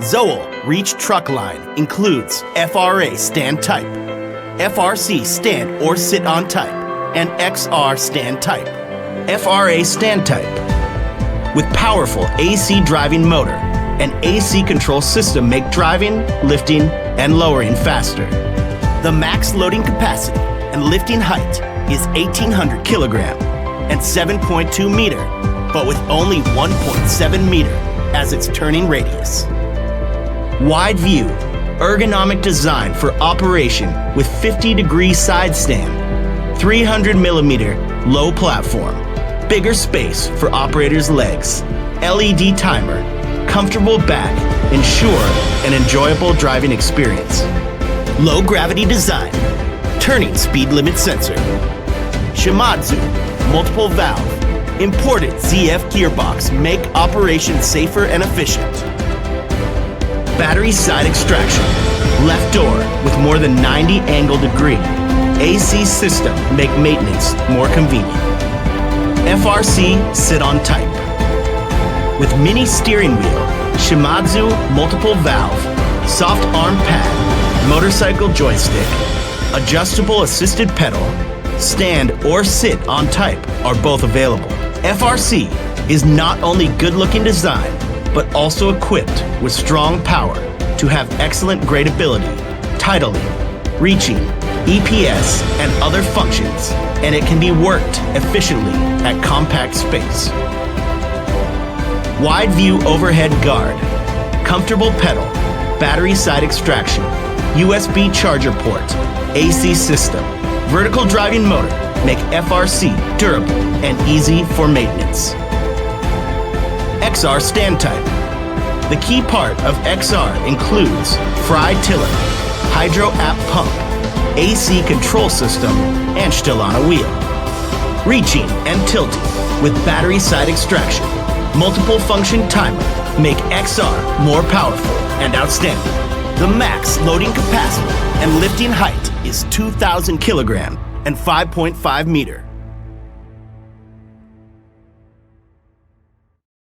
Zoll Reach truck line includes FRA stand type, FRC stand or sit on type, and XR stand type. FRA stand type. With powerful AC driving motor and AC control system make driving, lifting, and lowering faster. The max loading capacity and lifting height is 1,800 kilogram and 7.2 meter, but with only 1.7 meter as its turning radius. Wide view, ergonomic design for operation with 50-degree side stand, 300 millimeter low platform, bigger space for operators' legs, LED timer, comfortable back, ensure an enjoyable driving experience. Low gravity design, turning speed limit sensor, Shimadzu multiple valve, imported ZF gearbox make operation safer and efficient. Battery side extraction, left door with more than 90 angle degree. AC system make maintenance more convenient. FRC sit on type. With mini steering wheel, Shimadzu multiple valve, soft arm pad, motorcycle joystick, adjustable assisted pedal, stand or sit on type are both available. FRC is not only good looking design, but also equipped with strong power to have excellent gradability, titling, reaching, EPS, and other functions, and it can be worked efficiently at compact space. Wide view overhead guard, comfortable pedal, battery side extraction, USB charger port, AC system, vertical driving motor make FRC durable and easy for maintenance. XR stand type. The key part of XR includes FRA tiller, hydro app pump, AC control system, and still on a wheel. Reaching and tilting with battery side extraction, multiple function timer make XR more powerful and outstanding. The max loading capacity and lifting height is 2,000 kilogram and 5.5 meter.